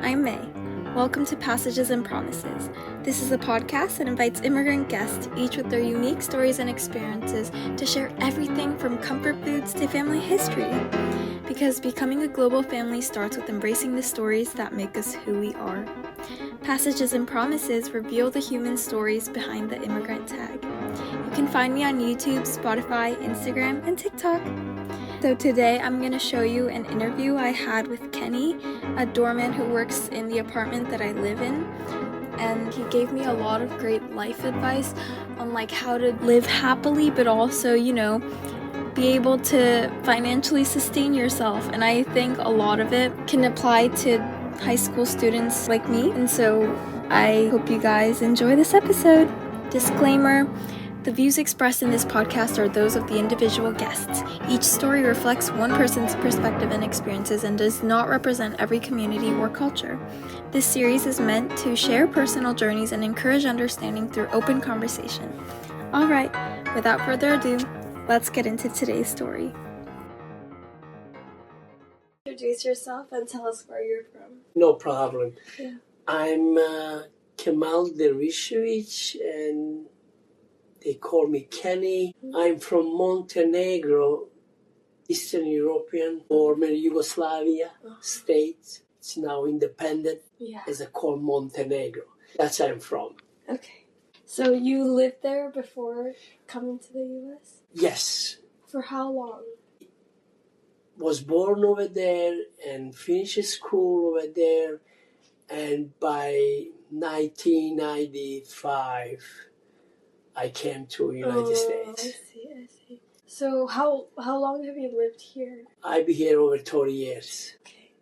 I'm May. Welcome to Passages and Promises. This is a podcast that invites immigrant guests, each with their unique stories and experiences, to share everything from comfort foods to family history. Because becoming a global family starts with embracing the stories that make us who we are. Passages and Promises reveal the human stories behind the immigrant tag. You can find me on YouTube, Spotify, Instagram, and TikTok. So today I'm going to show you an interview I had with Kenny, a doorman who works in the apartment that I live in. And he gave me a lot of great life advice on how to live happily, but also, be able to financially sustain yourself. And I think a lot of it can apply to high school students like me. And so I hope you guys enjoy this episode. Disclaimer. The views expressed in this podcast are those of the individual guests. Each story reflects one person's perspective and experiences and does not represent every community or culture. This series is meant to share personal journeys and encourage understanding through open conversation. All right, without further ado, let's get into today's story. Introduce yourself and tell us where you're from. No problem. Yeah. I'm Kemal Dervishevich, and they call me Kenny. I'm from Montenegro, Eastern European, former Yugoslavia state. It's now independent. Yeah. It's called Montenegro. That's where I'm from. Okay. So you lived there before coming to the U.S.? Yes. For how long? Was born over there and finished school over there. And by 1995, I came to United States. I see. So how long have you lived here? I've been here over 30 years. Okay.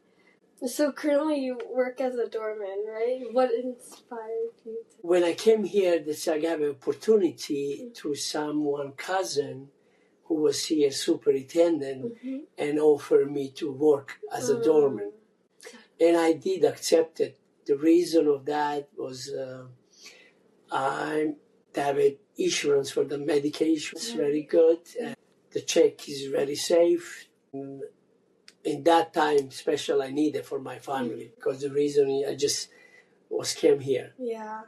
So currently you work as a doorman, right? What inspired you to? When I came here, I got an opportunity through one cousin who was here superintendent and offered me to work as a doorman. And I did accept it. The reason of that was I have insurance for the medication. It's very good. And the check is very safe. And in that time, special, I needed for my family because the reason I just came here. Yeah.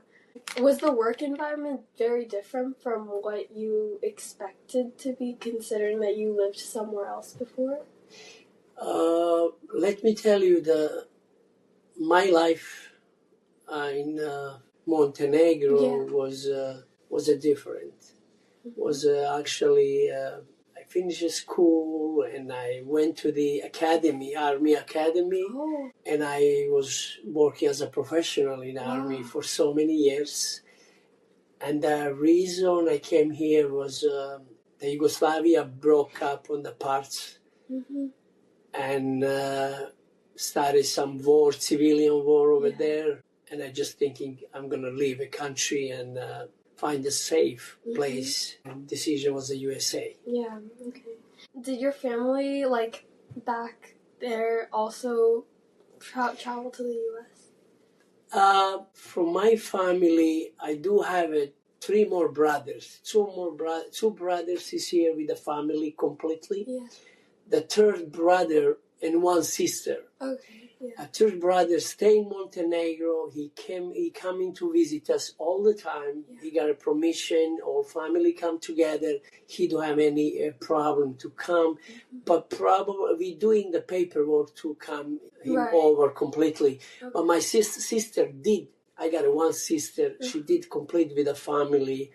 Was the work environment very different from what you expected to be, considering that you lived somewhere else before? Let me tell you, my life in Montenegro was different. Was actually I finished school and I went to the Army Academy, and I was working as a professional in Army for so many years. And the reason I came here was the Yugoslavia broke up on the parts and started some war, civilian war over there. And I just thinking I'm gonna leave a country and find a safe place. And decision was the USA. Yeah, okay. Did your family, back there also travel to the U.S.? From my family, I do have three more brothers. Two brothers is here with the family completely. Yeah. The third brother and one sister. Okay. Yeah. A third brother stay in Montenegro. He coming to visit us all the time. Yeah. He got a permission. All family come together. He don't have any problem to come, but probably we doing the paperwork to come over completely. Okay. But my sister did. I got one sister. She did complete with the family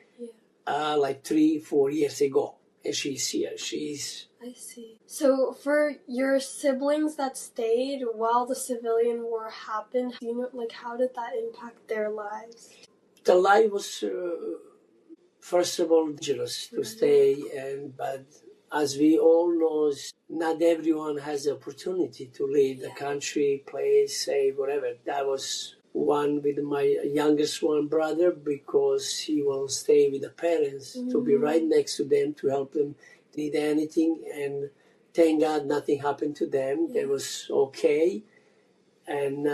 3-4 years ago, and she's here. I see. So for your siblings that stayed while the civilian war happened, do you know, how did that impact their lives? The life was, first of all, dangerous to stay, but as we all know, not everyone has the opportunity to leave the country, play, save, whatever. That was one with my youngest one brother, because he will stay with the parents to be right next to them to help them need anything, and thank God nothing happened to them. They was okay, and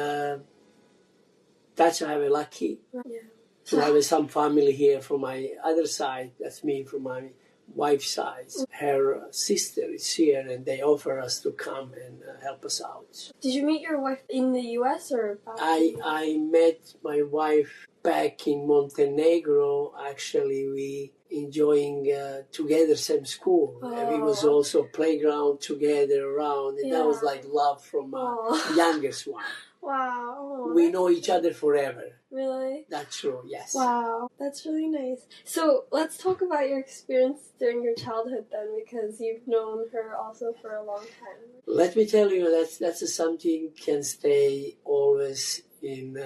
that's why I'm lucky. Yeah. So I have some family here from my other side. That's me from my wife's side. Her sister is here, and they offer us to come and help us out. Did you meet your wife in the U.S. or back? I met my wife back in Montenegro. Actually, we enjoying together same school. And we was also playground together around, and that was like love from youngest one. Wow. We know each other forever. Really? That's true, yes. Wow, that's really nice. So let's talk about your experience during your childhood then, because you've known her also for a long time. Let me tell you, that's something can stay always in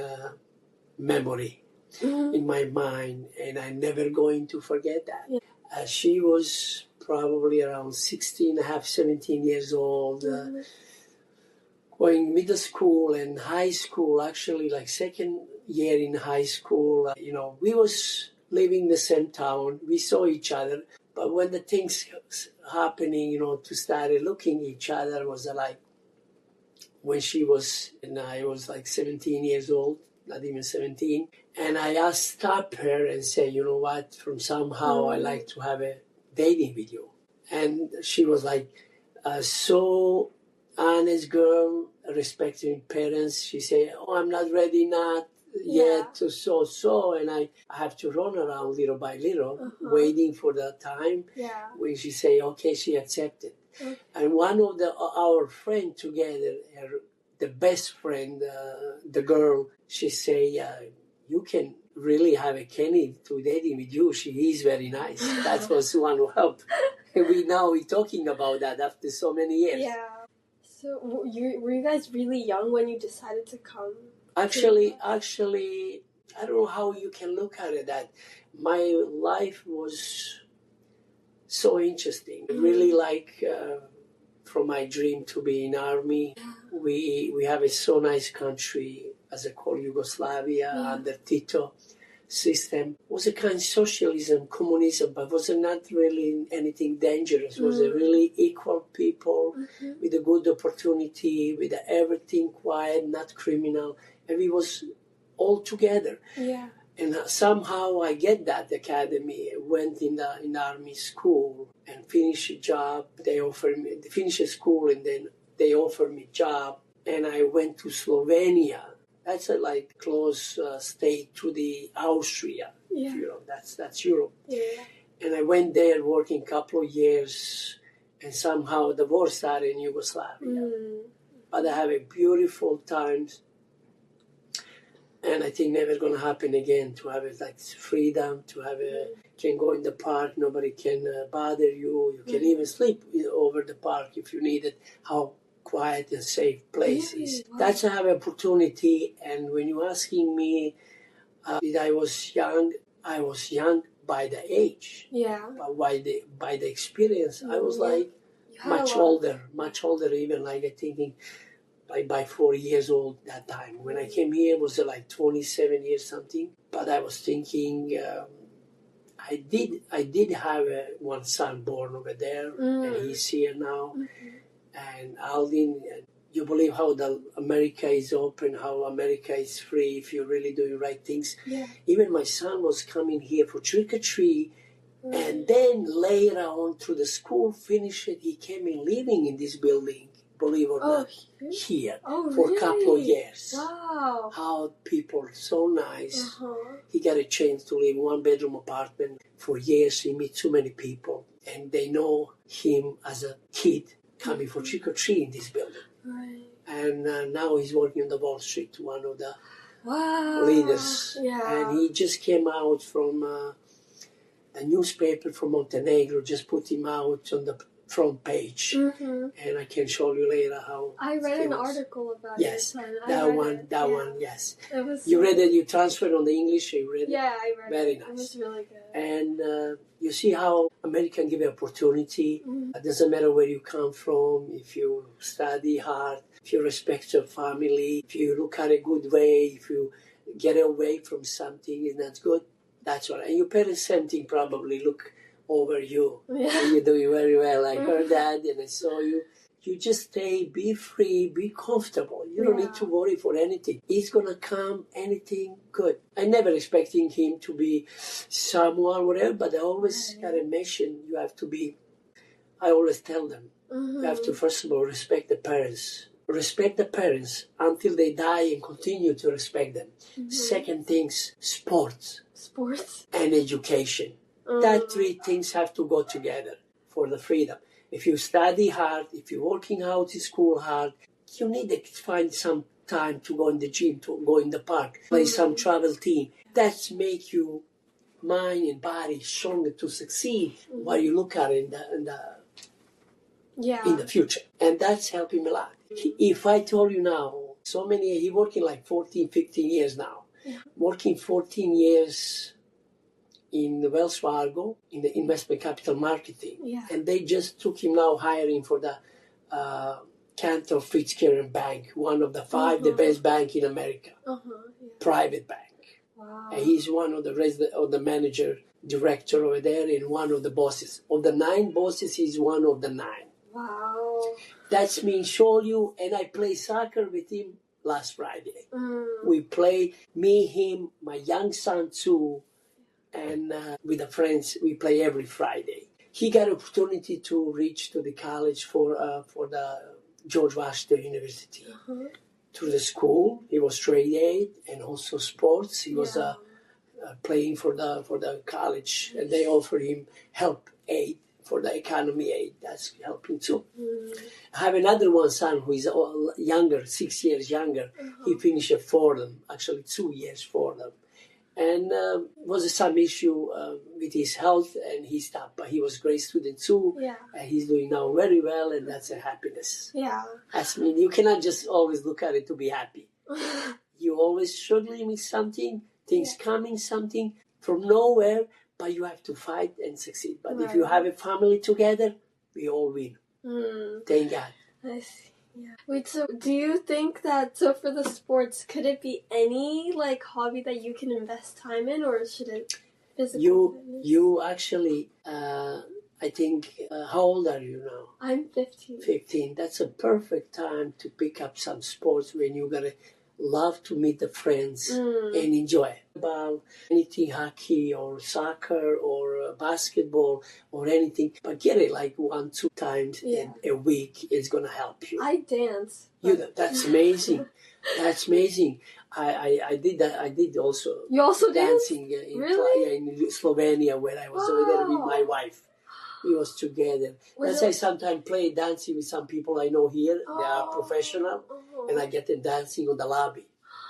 memory, in my mind, and I'm never going to forget that. Yeah. She was probably around 16 and a half, 17 years old. Going middle school and high school, actually like second year in high school, we was living in the same town. We saw each other, but when the things happening, to start looking each other was like when she was, and I was like 17 years old, not even 17. And I stopped her and said, you know what, from somehow I like to have a dating with you. And she was like, so honest girl, respecting parents. She said, oh, I'm not ready yet to so, and I have to run around little by little, waiting for the time when she say, okay, she accepted. And one of our friend together, the best friend, the girl, she say, you can really have a Kenny to dating with you. She is very nice. That was one who helped. And we're talking about that after so many years. Yeah. So were you guys really young when you decided to come? Actually, I don't know how you can look at it. That my life was so interesting. Really like from my dream to be in army. We have a so nice country, as I call Yugoslavia, under Tito system. It was a kind of socialism, communism, but was not really anything dangerous. It was a really equal people with a good opportunity, with everything quiet, not criminal. And we was all together. Yeah. And somehow I get that academy. I went in the army school and finished a job. They offered me, finished school, and then they offered me job. And I went to Slovenia. That's a like close state to the Austria. Yeah. That's Europe. Yeah. And I went there working a couple of years, and somehow the war started in Yugoslavia. But I have a beautiful times. And I think never going to happen again, to have it like freedom, to have can go in the park, nobody can bother you. You can even sleep over the park if you need it. How quiet and safe place is. Wow. That's I have opportunity. And when you're asking me if I was young by the age. Yeah. But by the experience, I was like much older, even like I thinking, by 40 years old that time. When I came here, it was like 27 years something. But I was thinking, I did have one son born over there, and he's here now. And Aldin, you believe how America is open, how America is free if you really do the right things. Yeah. Even my son was coming here for trick-or-treat, and then later on through the school finished it, he came in living in this building. Believe it or not, here for a couple of years. Wow. How people are so nice. He got a chance to live in one-bedroom apartment for years. He met so many people, and they know him as a kid coming for trick-or-treat in this building. Right. And now he's working on the Wall Street, one of the leaders. Yeah. And he just came out from a newspaper from Montenegro, just put him out on the front page, and I can show you later how. I read an article about it. Yes, that one. Yes, you read it. You transferred on the English. You read it. Yeah, I read it. Very nice. It was really good. And you see how American give opportunity. It doesn't matter where you come from. If you study hard, if you respect your family, if you look at a good way, if you get away from something is not good. That's all. And your parents, same thing, probably look over you. Yeah. And you're doing very well. I heard that and I saw you. You just stay, be free, be comfortable. You don't need to worry for anything. It's going to come anything good. I never expecting him to be someone, whatever, but I always got to mention you have to be, I always tell them, you have to first of all respect the parents. Respect the parents until they die and continue to respect them. Second things, sports. And education. That three things have to go together for the freedom. If you study hard, if you're working out in school hard, you need to find some time to go in the gym, to go in the park, play some travel team. That's make you mind and body stronger to succeed while you look at it in the future. And that's helping me a lot. If I told you now, so many, he working like 14, 15 years now. Working 14 years in Wells Fargo, in the investment capital marketing. And they just took him now hiring for the Cantor Fitzgerald Bank, one of the five, the best bank in America. Private bank. Wow. And he's one of the manager, director over there, and one of the bosses. Of the 9 bosses, he's one of the 9. Wow. That's me show you, and I play soccer with him last Friday. We play, me, him, my young son too, and with the friends, we play every Friday. He got opportunity to reach to the college for the George Washington University. Through the school, he was straight A and also sports. He was playing for the college, and they offered him help aid for the economy aid. That's helping too. I have another one son who is younger, 6 years younger. He finished at Fordham, actually 2 years Fordham. And was some issue with his health, and he stopped. But he was a great student too. And he's doing now very well, and that's a happiness. That's mean you cannot just always look at it to be happy. You always struggling with something, things coming, something from nowhere, but you have to fight and succeed. But if you have a family together, we all win. Thank God. I see. Wait, so do you think that, so for the sports, could it be any, like, hobby that you can invest time in, or should it physical fitness? You actually, I think, how old are you now? I'm 15. 15. That's a perfect time to pick up some sports when you're going to love to meet the friends and enjoy about anything, hockey or soccer or basketball or anything, but get it like 1-2 times in a week. It's going to help you. I dance. That's amazing. That's amazing. I did that. I did also. You also dancing really? in Slovenia, where I was over there with my wife. We was together. That's why I sometimes play dancing with some people I know here. They are professional, and I get them dancing on the lobby.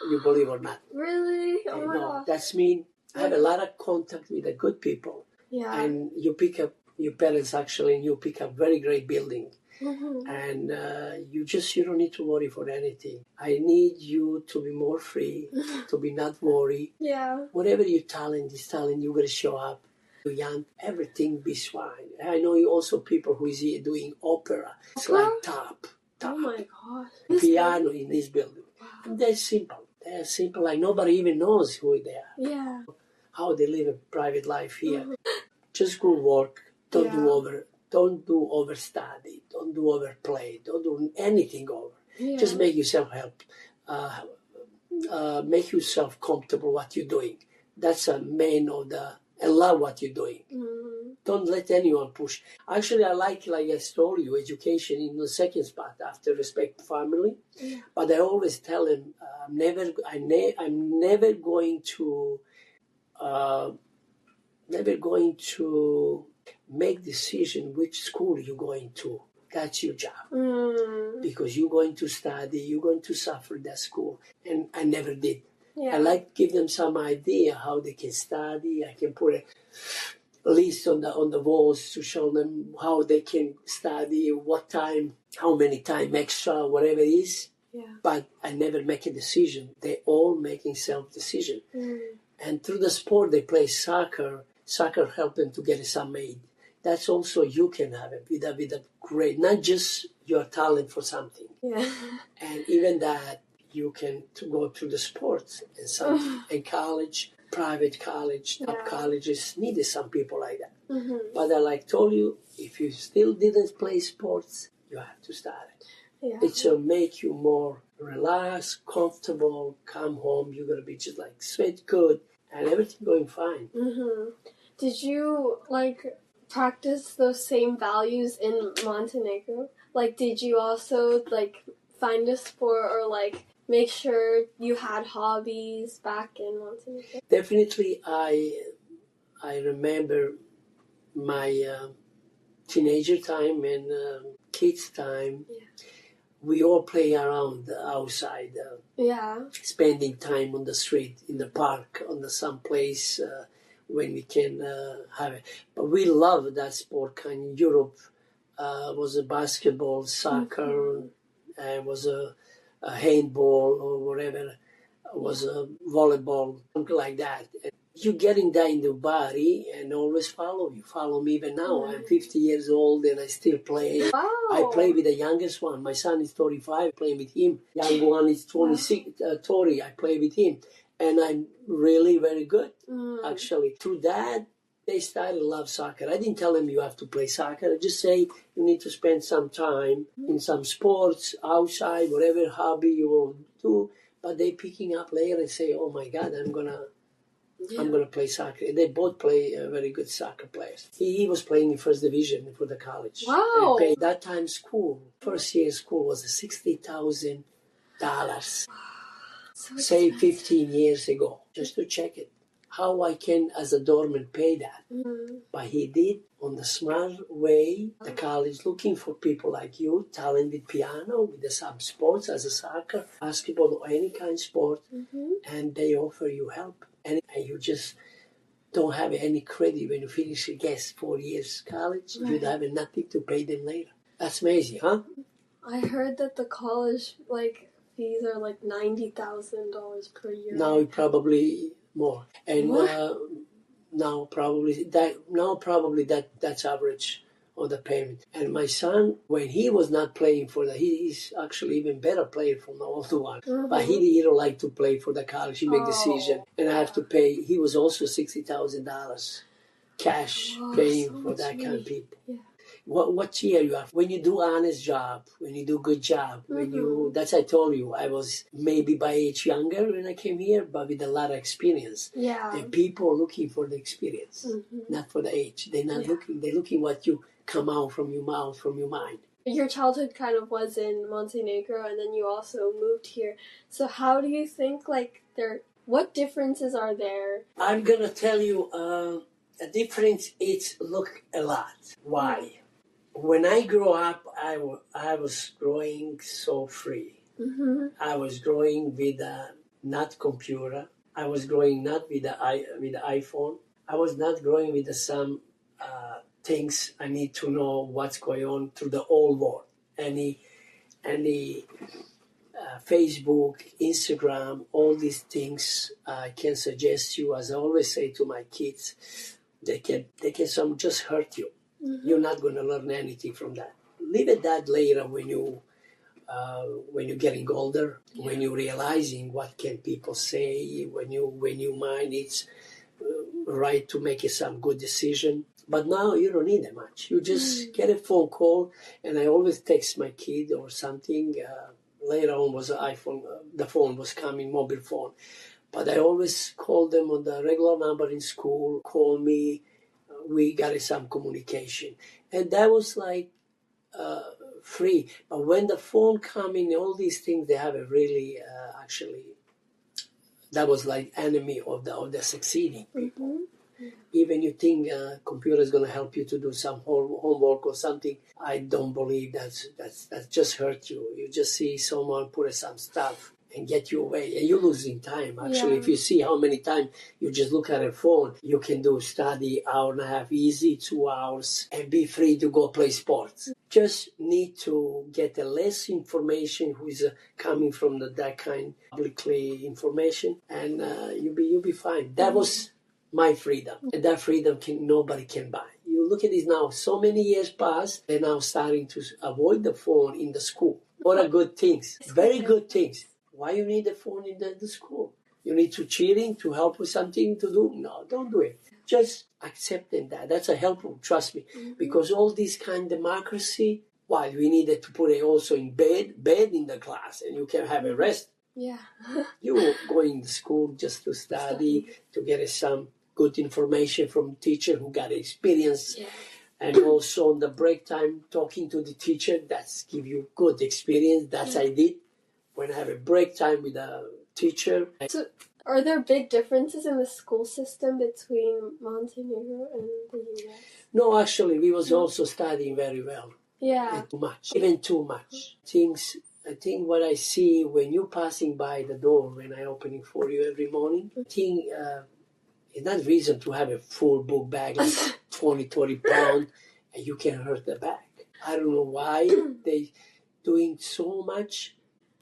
You believe or not? Really? Oh my gosh. That's mean. I have a lot of contact with the good people. And you pick up your parents actually, and you pick up very great building. And you don't need to worry for anything. I need you to be more free, to be not worry. Whatever your talent is, you're going to show up. You're young, everything be fine. I know you also people who is here doing opera. It's like top. Oh my gosh. Piano in this building. And they're simple. They're simple, like nobody even knows who they are. How they live a private life here. Just go work. Don't do overstudy. Don't do overplay. Don't do anything over. Just make yourself make yourself comfortable what you're doing. That's a main of the, and love what you're doing. Don't let anyone push. Actually, I like I told you, education in the second spot after respect family. But I always tell them, I'm never going to make decision which school you're going to. That's your job. Because you're going to study, you're going to suffer that school. And I never did. I like to give them some idea how they can study. I can put a list on the walls to show them how they can study, what time, how many time extra, whatever it is. But I never make a decision. They all making self-decision. And through the sport, they play soccer. Soccer help them to get some aid. That's also you can have it with a great, not just your talent for something. And even that, you can to go through the sports and something. And college, private college, top colleges needed some people like that. But I told you, if you still didn't play sports, you have to start it. Yeah. It's to make you more relaxed, comfortable, come home, you're going to be just like sweat good and everything going fine. Mm-hmm. Did you, like, practice those same values in Montenegro? Like, did you also, like, find a sport or, like, make sure you had hobbies back in Montenegro? Definitely, I remember my teenager time and kids time. Yeah. We all play around outside, Yeah. spending time on the street, in the park, on some place when we can have it. But we love that sport kind. In Europe was a basketball, soccer, was a handball or whatever, was a volleyball, something like that. And you're getting that in the body and always follow you. Follow me even now. I'm 50 years old and I still play. Wow. I play with the youngest one. My son is 35, playing with him. Young one is 26, 30, I play with him. And I'm really very good, actually. Through that, they started to love soccer. I didn't tell them you have to play soccer. I just say you need to spend some time in some sports, outside, whatever hobby you will do. But they picking up later and say, oh my God, I'm gonna play soccer. They both play very good soccer players. He was playing in first division for the college. Wow. And that time school, first year school was $60,000. So Say expensive. 15 years ago, just to check it. How I can, as a doorman, pay that. But he did on the smart way. The college looking for people like you, talent with piano, with some sports as a soccer, basketball, or any kind of sport, and they offer you help. And you just don't have any credit when you finish, I guess, 4 years college. Right. You'd have nothing to pay them later. That's amazing, huh? I heard that the college, like, fees are like $90,000 per year. Now probably more. And now probably that's average on the payment. And my son, when he was not playing for he's actually even better player from the older one. But he don't like to play for the college. He make decision, and I have to pay. He was also $60,000 cash paying for that kind of people. Yeah. What year you are? When you do honest job, when you do good job, when you, that's I told you, I was maybe by age younger when I came here, but with a lot of experience. Yeah. And people are looking for the experience, not for the age. They're not looking, they're looking what you come out from your mouth, from your mind. Your childhood kind of was in Montenegro, and then you also moved here. So how do you think, like, what differences are there? I'm going to tell you, a difference is look a lot. Why? When I grew up, I was growing so free. I was growing with not computer. I was growing not with the iPhone. I was not growing with some things I need to know what's going on through the old world. Any Facebook, Instagram, all these things I can suggest you. As I always say to my kids, they can some just hurt you. You're not going to learn anything from that. Leave it that later when you're getting older, when you're realizing what can people say, when you mind it's right to make some good decision. But now you don't need that much. You just get a phone call, and I always text my kid or something. Later on was an iPhone, the phone was coming, mobile phone. But I always call them on the regular number in school, call me, we got some communication. And that was like free. But when the phone coming, all these things, they have a really, actually, that was like enemy of the succeeding people. Even you think computer is going to help you to do some homework or something, I don't believe that's just hurt you. You just see someone put some stuff and get you away, and you're losing time. Actually, if you see how many times you just look at a phone, you can do study hour and a half easy, 2 hours, and be free to go play sports. Just need to get a less information who is coming from that kind publicly information, and you'll be fine. That was my freedom, and that freedom nobody can buy. You look at this now, so many years passed, they're now starting to avoid the phone in the school. What are good things, very good things. Why you need the phone in the school? You need to cheating to help with something to do? No, don't do it. Just accepting that. That's a helpful, trust me. Because all this kind of democracy, while we needed to put it also in bed in the class, and you can have a rest. Yeah. You going to school just to study, to get some good information from teacher who got experience. Yeah. And also on the break time, talking to the teacher, that's give you good experience. That's I did when I have a break time with a teacher. So, are there big differences in the school system between Montenegro and the U.S.? No, actually, we was also studying very well. Yeah. Too much, even too much. I think what I see when you passing by the door, when I opening for you every morning, I think it's not reason to have a full book bag, like 20 pounds, and you can hurt the bag. I don't know why they doing so much.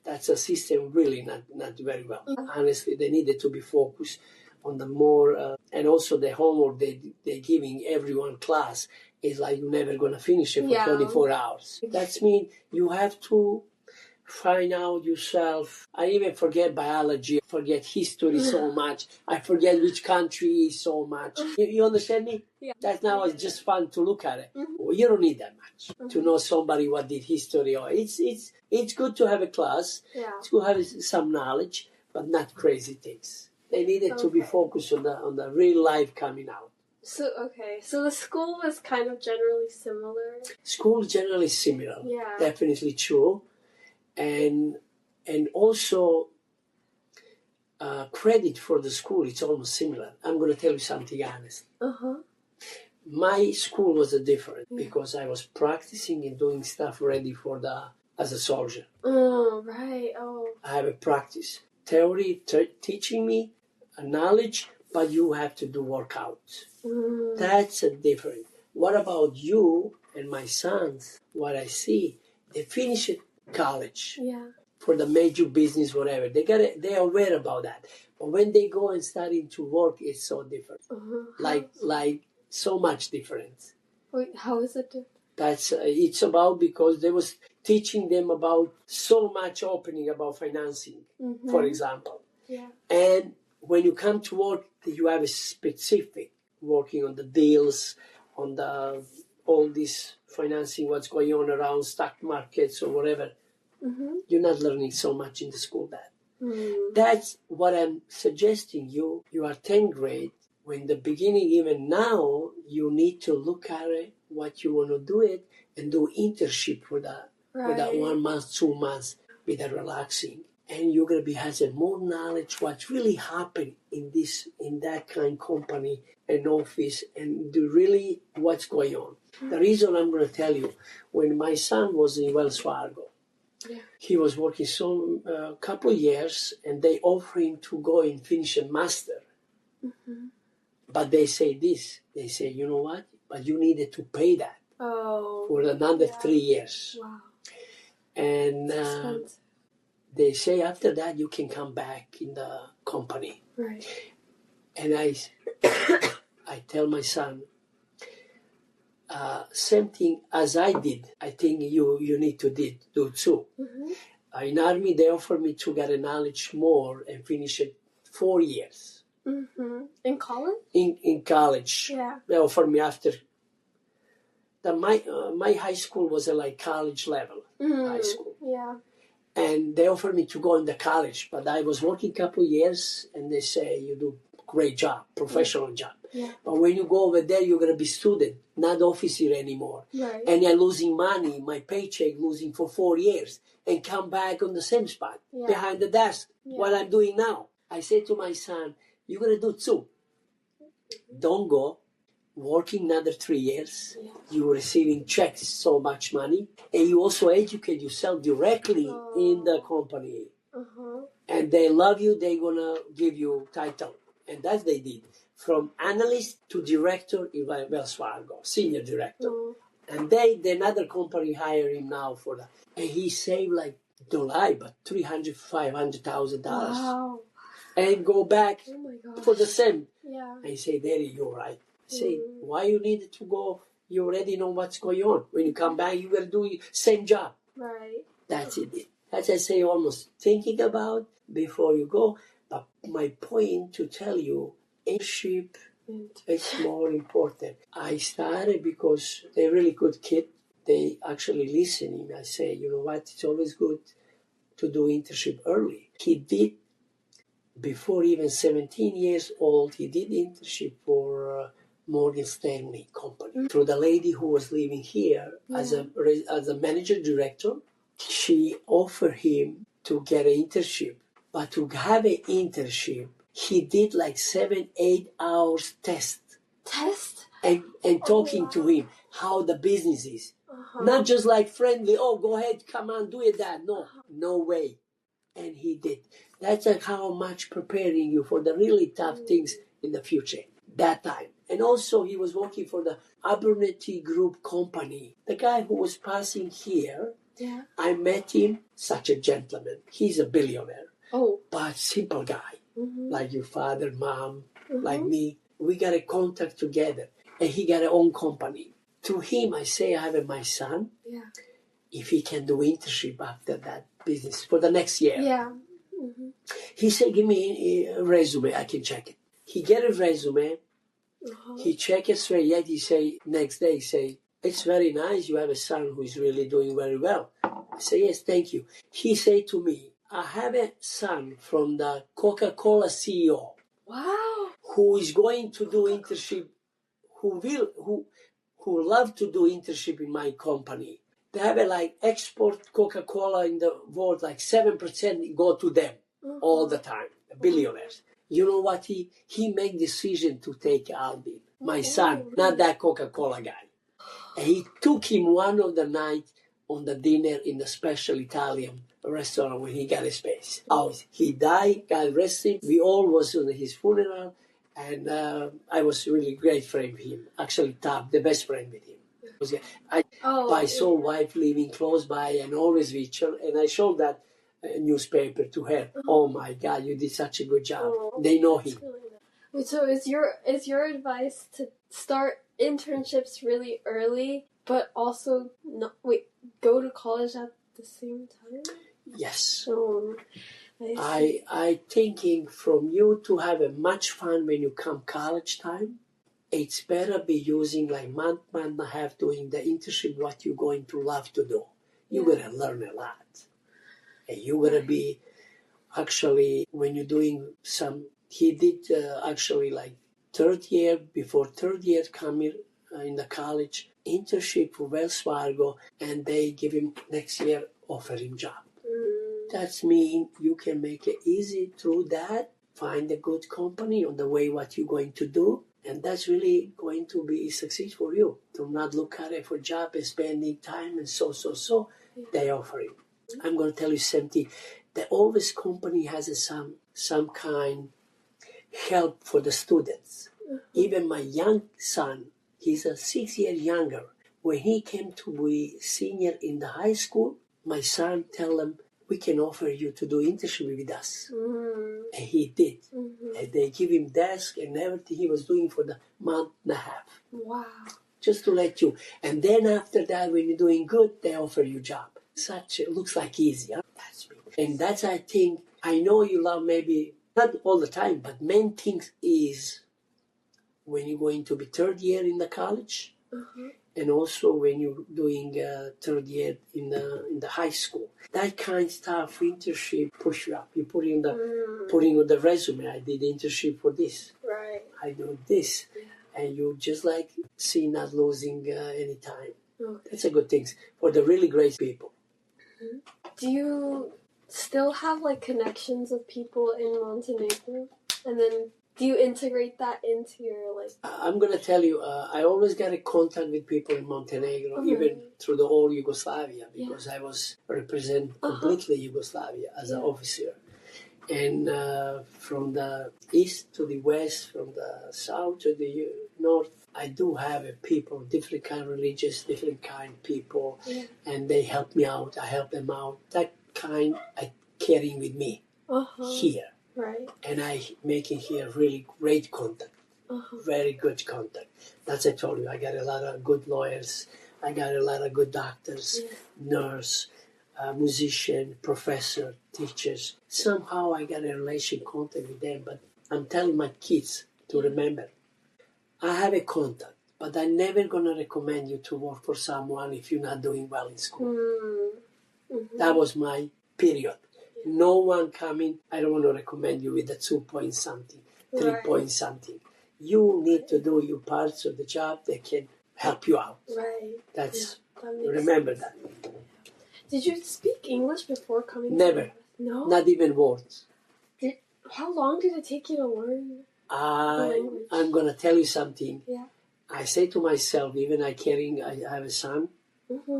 That's a system really not very well. Honestly, they needed to be focused on the more, and also the homework they're giving everyone class is like you're never going to finish it for 24 hours. That means you have to find out yourself. I even forget biology, forget history so much. I forget which country is so much. You understand me? Yeah. That now is just fun to look at it. Well, you don't need that much to know somebody what did history. Or it's good to have a class. Yeah. It's good to have some knowledge, but not crazy things. They needed to be focused on the real life coming out. So the school was kind of generally similar. School generally similar. Yeah. Definitely true. And also credit for the school, it's almost similar. I'm going to tell you something honest. My school was different because I was practicing and doing stuff ready for as a soldier. Oh, right. Oh. I have a practice. Theory teaching me a knowledge, but you have to do workout. That's a different. What about you and my sons? What I see, they finish college for the major business, whatever. They're aware about that. But when they go and starting to work, it's so different. Like so much different. Wait, how is it different? That's it's about because they was teaching them about so much opening about financing, for example. Yeah. And when you come to work, you have a specific working on the deals, on the all this financing, what's going on around stock markets or whatever. You're not learning so much in the school that. That's what I'm suggesting you. You are 10th grade. When the beginning, even now, you need to look at it, what you want to do it, and do internship for that 1 month, 2 months with that relaxing. And you're going to be having more knowledge what's really happened in that kind of company and office and do really what's going on. The reason I'm going to tell you, when my son was in Wells Fargo, he was working a couple of years and they offered him to go and finish a master. But they say this, they say, you know what, but you needed to pay that for another 3 years. Wow. And they say after that you can come back in the company. Right. And I tell my son, same thing as I did. I think you need to do too. In Army, they offered me to get a knowledge more and finish it 4 years. In college? In college. Yeah. They offered me after. My high school was like college level high school. Yeah. And they offered me to go in the college, but I was working a couple of years, and they say you do great job, professional job. Yeah. But when you go over there, you're gonna be student, not officer anymore. Right. And you're losing money, my paycheck losing for 4 years, and come back on the same spot behind the desk. What I'm doing now, I say to my son, you're gonna do too. Don't go. Working another 3 years, you're receiving checks, so much money, and you also educate yourself directly in the company. And they love you, they're gonna give you title. And that they did. From analyst to director in Wells Fargo, senior director. And another company hired him now for that. And he saved don't lie, but $300,000, $500,000. Wow. And go back for the same. Yeah. I say, Daddy, you're right. I say, why you needed to go? You already know what's going on. When you come back, you will do same job. Right. That's it. As I say, almost thinking about before you go. But my point to tell you, internship is more important. I started because they're really good kid. they actually listening. I say, you know what, it's always good to do internship early. He did, before even 17 years old, he did internship for Morgan Stanley company. Through the lady who was living here as a manager director, she offered him to get an internship. But to have an internship, he did like 7-8 hours test. And talking to him how the business is. Not just like friendly, oh, go ahead, come on, do it that. No way. And he did. That's like how much preparing you for the really tough things in the future, that time. And also he was working for the Abernethy Group company. The guy who was passing here, I met him, such a gentleman. He's a billionaire. But simple guy, like your father, mom, like me. We got a contact together. And he got his own company. To him, I say, I have my son. If he can do internship after that business for the next year. He said, give me a resume, I can check it. He get a resume, he check it straight, yet he say, next day, he say, it's very nice, you have a son who is really doing very well. I say, yes, thank you. He say to me, I have a son from the Coca-Cola CEO. Wow. Who is going to do internship, who love to do internship in my company. They have a like export Coca-Cola in the world, like 7% go to them all the time, billionaires. You know what? He made decision to take Albin, my son, not that Coca-Cola guy. And he took him one of the night on the dinner in the special Italian restaurant when he got a space. He died, God rest him. We all was on his funeral, and I was really great friend with him. Actually, Tab, the best friend with him. I saw wife living close by and always with her, and I showed that newspaper to her. Oh my God, you did such a good job. They know him. Really nice. So is your advice to start internships really early, but also go to college at the same time? Yes. I thinking from you to have a much fun when you come college time. It's better be using like month and a half doing the internship, what you're going to love to do. You're going to learn a lot. And you're going to be, actually, when you're doing he did actually like before third year coming in the college, internship for Wells Fargo, and they give him next year, offer him job. That means you can make it easy through that, find a good company on the way what you're going to do. And that's really going to be a success for you. To not look at it for job and spending time and so. They offer it. I'm going to tell you something. The always company has some kind help for the students. Even my young son, he's 6 years younger. When he came to be senior in the high school, my son tell him, we can offer you to do internship with us. And he did. And they give him desk and everything he was doing for the month and a half. Wow. Just to let you. And then after that, when you're doing good, they offer you job. It looks like easy. Huh? That's me. And that's, I think, I know you love maybe, not all the time, but main things is when you're going to be third year in the college, and also when you're doing third year in the high school. That kind of stuff, internship, push you up. You putting on the resume, I did internship for this. Right. I do this. Yeah. And you just like see not losing any time. Okay. That's a good thing for the really great people. Do you still have like connections of people in Montenegro? And then do you integrate that into your like... I'm going to tell you, I always got in contact with people in Montenegro, even through the whole Yugoslavia, because I was represent completely Yugoslavia as an officer. And from the east to the west, from the south to the north, I do have people, different kind of religious, different kind of people, and they help me out. I help them out. That kind I carrying with me here. Right. And I making here really great contact, very good contact. That's I told you, I got a lot of good lawyers, I got a lot of good doctors, nurse, musician, professor, teachers. Somehow I got a relation contact with them, but I'm telling my kids to remember, I have a contact, but I'm never going to recommend you to work for someone if you're not doing well in school. That was my period. No one coming, I don't want to recommend you with a 2 point something, 3 point something. You need to do your parts of the job that can help you out. Right. That remember that. Did you speak English before coming? Never. No. Not even words. How long did it take you to learn the language? I'm going to tell you something. Yeah. I say to myself, even I have a son,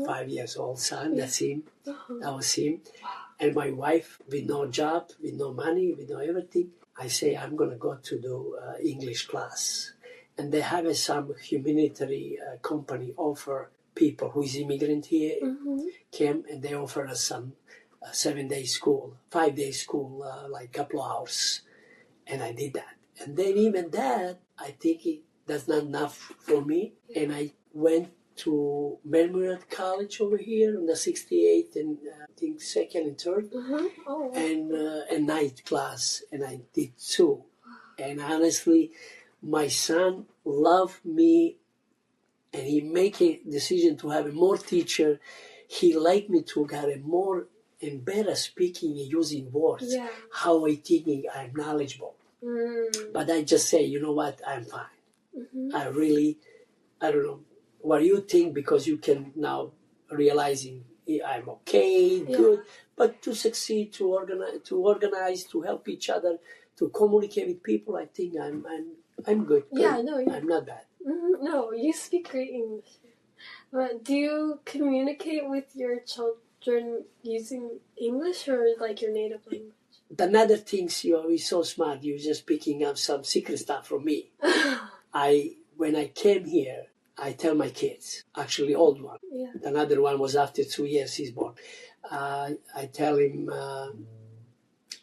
5 years old son, that's him. That was him. Wow. And my wife, with no job, with no money, with no everything, I say, I'm going to go to do English class. And they have some humanitarian company offer people who is immigrant here, came and they offer us some 7-day school, 5-day school, like couple of hours. And I did that. And then even that, I think that's not enough for me. And I went to Memorial College over here on the 68th and I think 2nd and 3rd. And a night class. And I did 2. And honestly, my son loved me and he make a decision to have a more teacher. He liked me to get a more and better speaking and using words. Yeah. How I thinking I'm knowledgeable. But I just say, you know what, I'm fine. I don't know what you think, because you can now realizing I'm okay, good. But to succeed, to organize, to help each other, to communicate with people, I think I'm good. Yeah, no, I'm not bad. No, you speak great English. But do you communicate with your children using English or like your native language? Another thing, you're so smart. You're just picking up some secret stuff from me. When I came here, I tell my kids, actually old one. Yeah. Another one was after 2 years he's born. I tell him,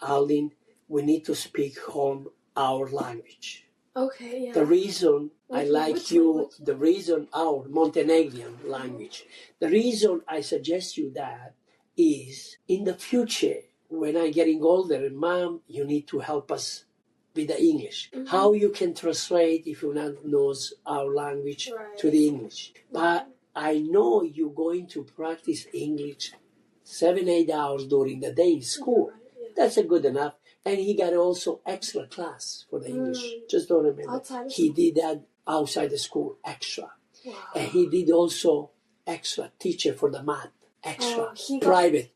Aldin, we need to speak home our language. Okay, yeah. The reason I like you, language? The reason our Montenegrin language, the reason I suggest you that is in the future, when I'm getting older, Mom, you need to help us with the English. How you can translate if you not knows our language to the English. But I know you're going to practice English 7-8 hours during the day in school. That's a good enough. And he got also extra class for the English. Just don't remember. He did that outside the school, extra. Wow. And he did also extra teacher for the math, extra. Private.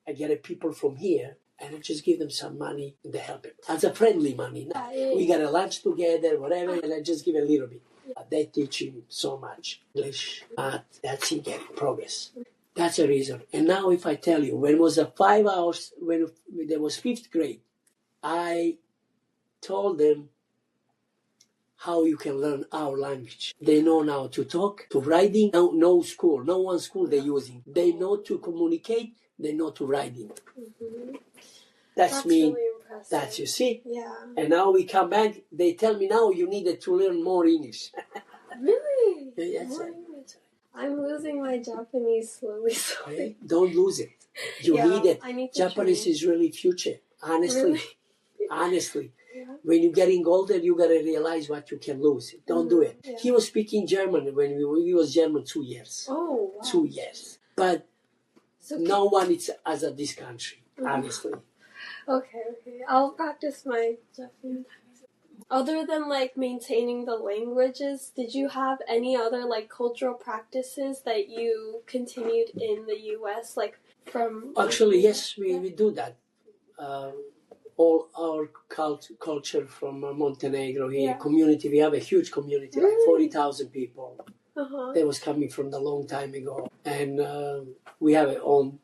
I get people from here and I just give them some money and they help him. As a friendly money. We got a lunch together, whatever, and I just give a little bit. They teach him so much English, math, that's he getting progress. That's the reason. And now if I tell you, when it was 5 hours, when there was 5th grade, I told them how you can learn our language. They know now to talk, to writing, no school, no one school they're using. They know to communicate, they know to writing. That's me. Really impressive. That's, you see? Yeah. And now we come back, they tell me now you needed to learn more English. Really? Yes, more English. I'm losing my Japanese slowly. Hey, don't lose it. You need it. I need to Japanese is really future. Honestly. Really? Honestly. Yeah. When you're getting older, you got to realize what you can lose. Don't do it. Yeah. He was speaking German when he was German 2 years. Oh, wow. 2 years. But no one is as of this country, honestly. Okay. I'll practice my Japanese. Other than like maintaining the languages, did you have any other like cultural practices that you continued in the U.S. like from? Actually, yes, we do that. All our culture from Montenegro here, community, we have a huge community, like 40,000 people. That was coming from a long time ago, and we have our own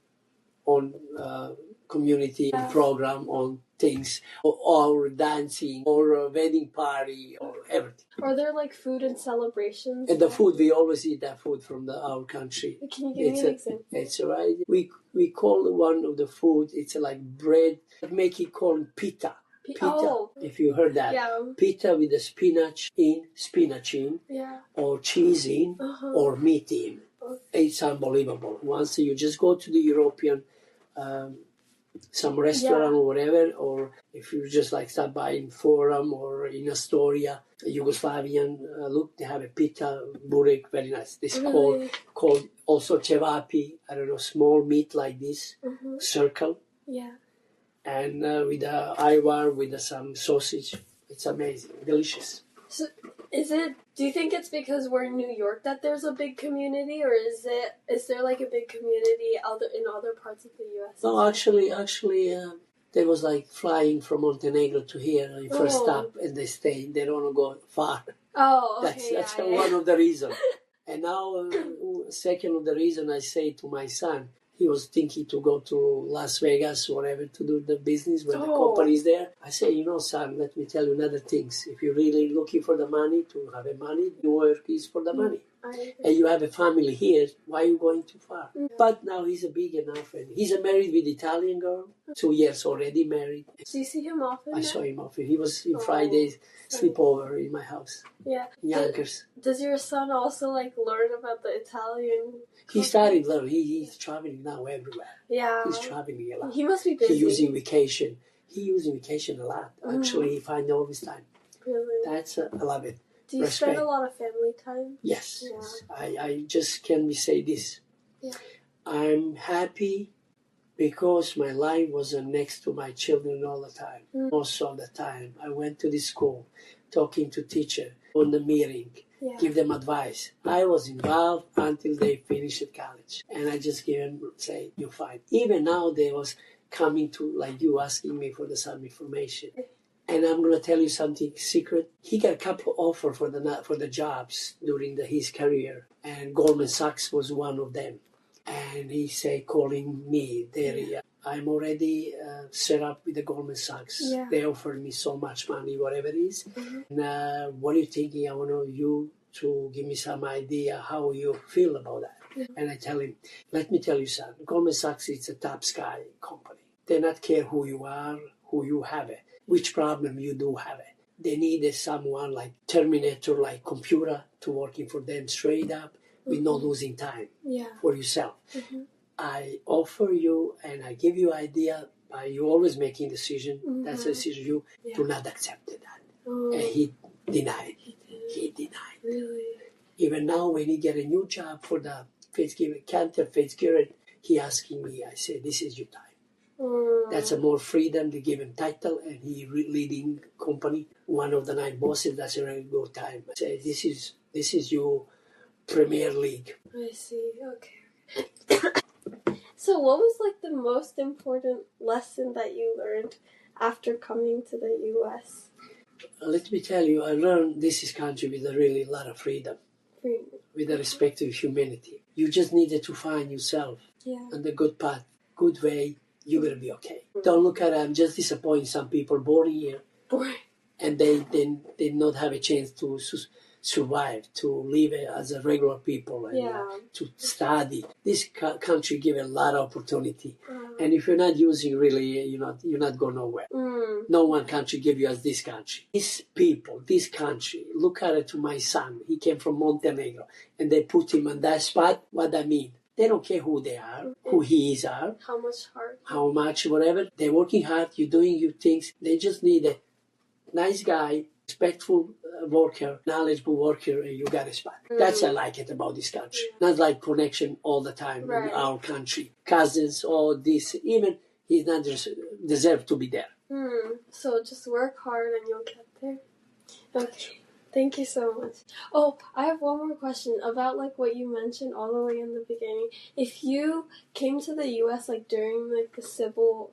community program on things, or dancing, or wedding party, or everything. Are there like food and celebrations? And the food, we always eat that food from our country. Can you give me an example? It's right. We call one of the food, it's like bread, make it called pita. Pita, if you heard that. Yeah. Pita with the spinach in, or cheese in, or meat in. Okay. It's unbelievable. Once you just go to the European some restaurant or whatever, or if you just like stop by in Forum or in Astoria, Yugoslavian, look, they have a pita, burek, very nice. This called also cevapi, I don't know, small meat like this, circle. Yeah. And with the ayvar, with some sausage. It's amazing, delicious. So, do you think it's because we're in New York that there's a big community, or is there like a big community in other parts of the U.S.? No, actually, they was like flying from Montenegro to here, first stop, and they stay. They don't want to go far. Oh, okay. That's one of the reasons. And now, second of the reason I say to my son, he was thinking to go to Las Vegas or whatever to do the business where the company is there. I say, son, let me tell you another things. If you're really looking for the money, to have a money, New York is for the money. And you have a family here, why are you going too far? But now he's a big enough, and he's married with Italian girl, 2 years already married. Do you see him often? I saw him often. He was in Fridays, sleepover in my house. Yeah. Yonkers. Does your son also learn about the Italian? He started learning. He's traveling now everywhere. Yeah. He's traveling a lot. He must be busy. He's using vacation. He using vacation a lot. Actually, he finds all his time. Really? I love it. Do you spend a lot of family time? Yes. Yeah. I just can say this. Yeah. I'm happy because my life was next to my children all the time. Most of the time. I went to the school, talking to teacher, on the meeting, give them advice. I was involved until they finished college. And I just give them, say, you're fine. Even now they was coming to, like you, asking me for some information. And I'm going to tell you something secret. He got a couple of offers for the jobs during his career. And Goldman Sachs was one of them. And he say, calling me, I'm already set up with the Goldman Sachs. Yeah. They offered me so much money, whatever it is. And what are you thinking? I want you to give me some idea how you feel about that. Yeah. And I tell him, let me tell you something. Goldman Sachs is a top sky company. They not care who you are, who you have it, which problem you do have it. They need someone like Terminator, like computer, to working for them straight up with no losing time for yourself. I offer you and I give you idea, by you always making decision. That's a decision you do not accept that. And he denied. He denied. Really? Even now when he get a new job for the Cantor Fitzgerald, he asking me, I say, this is your time. That's a more freedom. They give him title and he leading company, one of the 9 bosses. That's a really good time. I say, this is your Premier League. I see. Okay. So what was the most important lesson that you learned after coming to the U.S.? Let me tell you, I learned this is country with a really lot of freedom. With the respect of humanity. You just needed to find yourself on the good path, good way. You're going to be okay. Don't look at it. I'm just disappointed some people born here. And they did not have a chance to survive, to live as a regular people and to study. This country give a lot of opportunity. And if you're not using really, you're not going nowhere. No one country give you as this country. These people, this country, look at it to my son. He came from Montenegro and they put him on that spot. What I mean? They don't care who they are, who he is are. How much, whatever. They're working hard, you're doing your things. They just need a nice guy, respectful worker, knowledgeable worker, and you got a spot. That's what I like it about this country. Not like connection all the time in our country. Cousins, all this. Even he's not deserve to be there. So just work hard and you'll get there. Okay. Thank you so much. Oh, I have one more question about what you mentioned all the way in the beginning. If you came to the U.S. during the Civil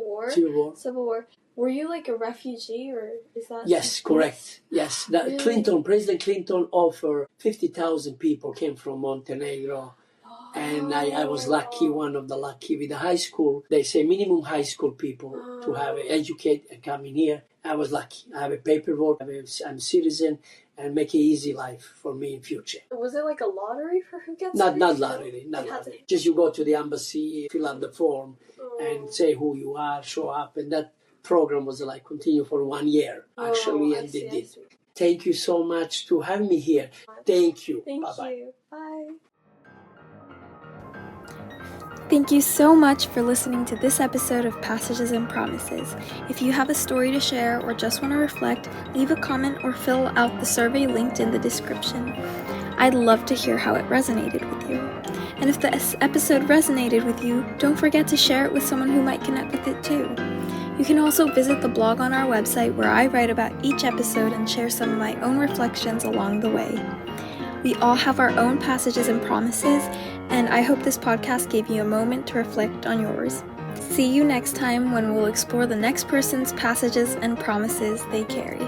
War, were you a refugee or is that? Yes, correct. Yes, really? President Clinton offered 50,000 people came from Montenegro. And I was lucky, one of the lucky with the high school. They say minimum high school people to have educate and come in here. I was lucky. I have a paperwork. I'm a citizen and make an easy life for me in future. Was it a lottery for who gets Not lottery. Just you go to the embassy, fill out the form and say who you are, show up. And that program was continue for 1 year actually. And they did. Thank you so much to have me here. Thank you. Thank you. Bye. Thank you so much for listening to this episode of Passages and Promises. If you have a story to share or just want to reflect, leave a comment or fill out the survey linked in the description. I'd love to hear how it resonated with you. And if this episode resonated with you, don't forget to share it with someone who might connect with it too. You can also visit the blog on our website where I write about each episode and share some of my own reflections along the way. We all have our own passages and promises, and I hope this podcast gave you a moment to reflect on yours. See you next time when we'll explore the next person's passages and promises they carry.